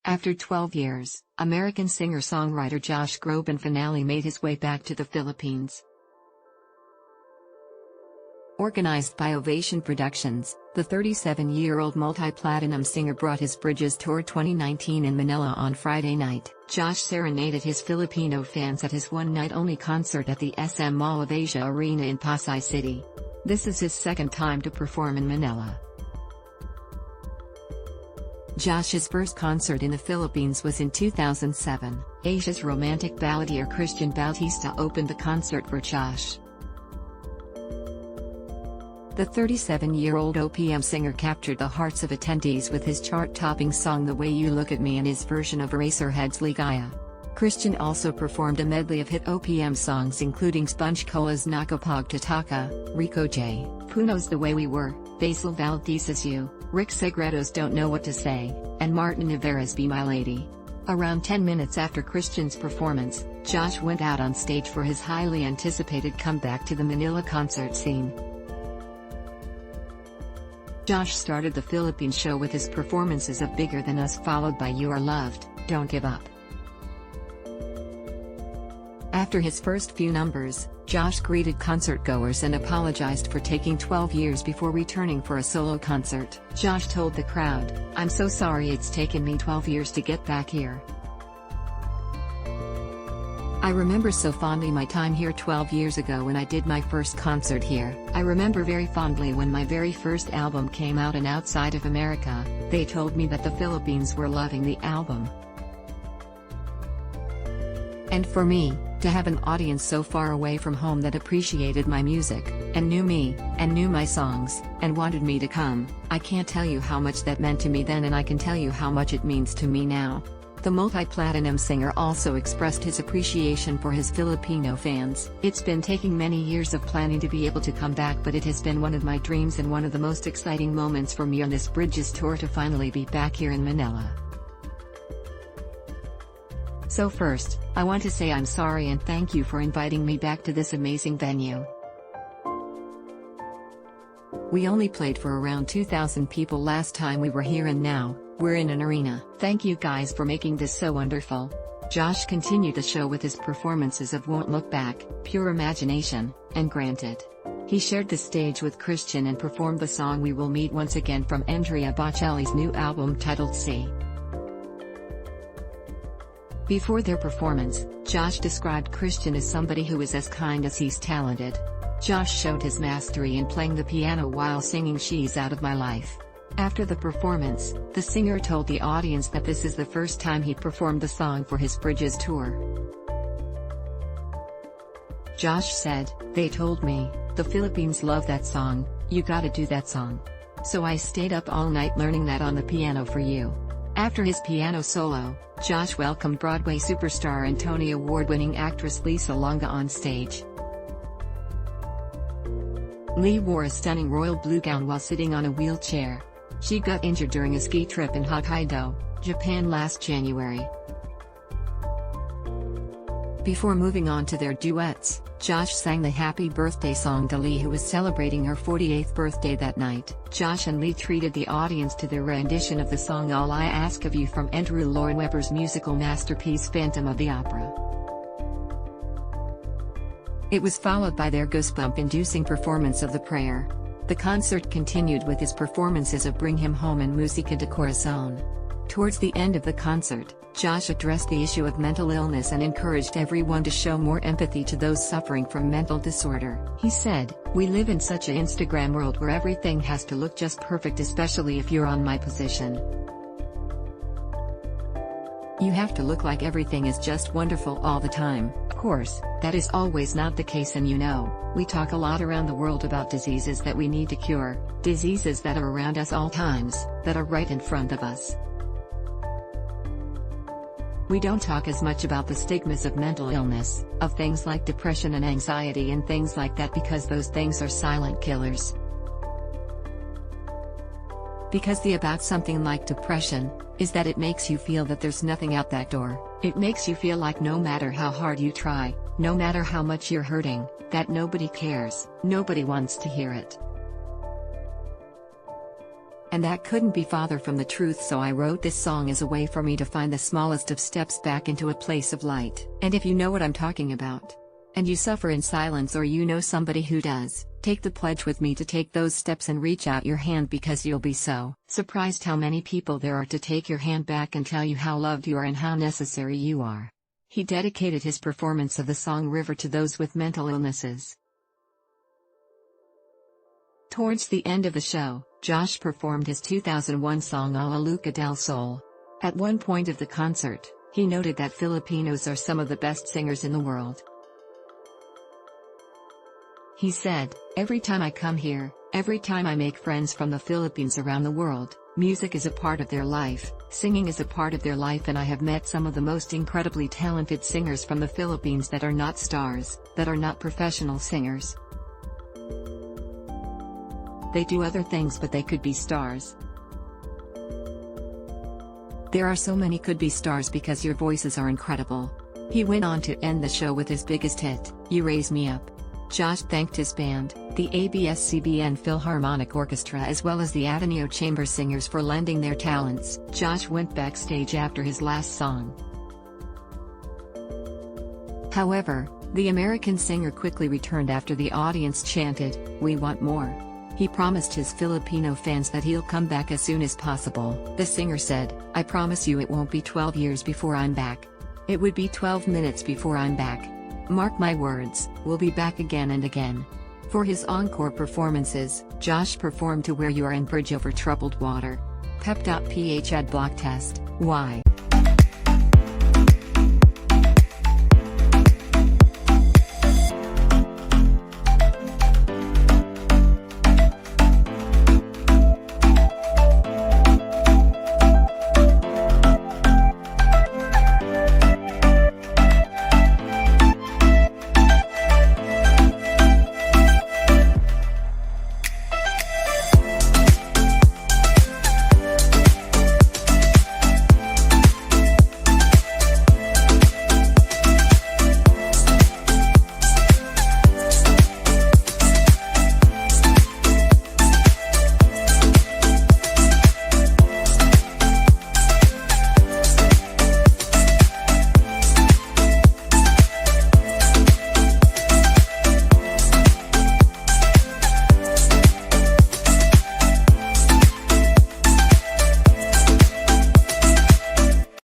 After 12 years, American singer-songwriter Josh Grobanfinaly made his way back to the Philippines. Organized by Ovation Productions, the 37-year-old multi-platinum singer brought his Bridges Tour 2019 in Manila on Friday night. Josh serenaded his Filipino fans at his one-night-only concert at the SM Mall of Asia Arena in Pasay City. This is his second time to perform in Manila. Josh's first concert in the Philippines was in 2007. Asia's romantic balladeer Christian Bautista opened the concert for Josh. The 37-year-old OPM singer captured the hearts of attendees with his chart-topping song The Way You Look at Me and his version of Eraserhead's Ligaya. Christian also performed a medley of hit OPM songs including Sponge Cola's Nakapag Tataka, Rico J. Puno's The Way We Were, Basil Valdez's You, Rick Segredo's Don't Know What to Say, and Martin Rivera's Be My Lady. Around 10 minutes after Christian's performance, Josh went out on stage for his highly anticipated comeback to the Manila concert scene. Josh started the Philippine show with his performances of Bigger Than Us followed by You Are Loved, Don't Give Up. After his first few numbers, Josh greeted concertgoers and apologized for taking 12 years before returning for a solo concert. Josh told the crowd, "I'm so sorry it's taken me 12 years to get back here. I remember so fondly my time here 12 years ago when I did my first concert here. I remember very fondly when my very first album came out and outside of America, they told me that the Philippines were loving the album. And for me, to have an audience so far away from home that appreciated my music, and knew me, and knew my songs, and wanted me to come, I can't tell you how much that meant to me then and I can tell you how much it means to me now." The multi-platinum singer also expressed his appreciation for his Filipino fans. "It's been taking many years of planning to be able to come back, but it has been one of my dreams and one of the most exciting moments for me on this Bridges tour to finally be back here in Manila. So first, I want to say I'm sorry and thank you for inviting me back to this amazing venue. We only played for around 2,000 people last time we were here and now, we're in an arena. Thank you guys for making this so wonderful." Josh continued the show with his performances of Won't Look Back, Pure Imagination, and Granted. He shared the stage with Christian and performed the song We Will Meet Once Again from Andrea Bocelli's new album titled See. Before their performance, Josh described Christian as somebody who is as kind as he's talented. Josh showed his mastery in playing the piano while singing She's Out of My Life. After the performance, the singer told the audience that this is the first time he performed the song for his Bridges tour. Josh said, "They told me, the Philippines love that song, you gotta do that song. So I stayed up all night learning that on the piano for you." After his piano solo, Josh welcomed Broadway superstar and Tony Award-winning actress Lea Salonga on stage. Lea wore a stunning royal blue gown while sitting on a wheelchair. She got injured during a ski trip in Hokkaido, Japan last January. Before moving on to their duets, Josh sang the happy birthday song to Lea, who was celebrating her 48th birthday that night. Josh and Lea treated the audience to their rendition of the song All I Ask of You from Andrew Lloyd Webber's musical masterpiece Phantom of the Opera. It was followed by their goosebump-inducing performance of The Prayer. The concert continued with his performances of Bring Him Home and Musica de Corazon. Towards the end of the concert, Josh addressed the issue of mental illness and encouraged everyone to show more empathy to those suffering from mental disorder. He said, "We live in such an Instagram world where everything has to look just perfect, especially if you're on my position. You have to look like everything is just wonderful all the time. Of course, that is always not the case, and we talk a lot around the world about diseases that we need to cure, diseases that are around us all times, that are right in front of us. We don't talk as much about the stigmas of mental illness, of things like depression and anxiety and things like that, because those things are silent killers. Because the about something like depression, is that it makes you feel that there's nothing out that door. It makes you feel like no matter how hard you try, no matter how much you're hurting, that nobody cares, nobody wants to hear it. And that couldn't be farther from the truth, so I wrote this song as a way for me to find the smallest of steps back into a place of light. And if you know what I'm talking about, and you suffer in silence or you know somebody who does, take the pledge with me to take those steps and reach out your hand, because you'll be so surprised how many people there are to take your hand back and tell you how loved you are and how necessary you are. He dedicated his performance of the song River to those with mental illnesses. Towards the end of the show, Josh performed his 2001 song A La Luca del Sol. At one point of the concert, he noted that Filipinos are some of the best singers in the world. He said, "Every time I come here, every time I make friends from the Philippines around the world, music is a part of their life, singing is a part of their life, and I have met some of the most incredibly talented singers from the Philippines that are not stars, that are not professional singers. They do other things, but they could be stars. There are so many could be stars because your voices are incredible." He went on to end the show with his biggest hit, You Raise Me Up. Josh thanked his band, the ABS-CBN Philharmonic Orchestra, as well as the Ateneo Chamber Singers for lending their talents. Josh went backstage after his last song. However, the American singer quickly returned after the audience chanted, "We want more." He promised his Filipino fans that he'll come back as soon as possible. The singer said, "I promise you it won't be 12 years before I'm back. It would be 12 minutes before I'm back. Mark my words, we'll be back again and again." For his encore performances, Josh performed To Where You Are and Bridge Over Troubled Water. Pep.ph ad block test. Why?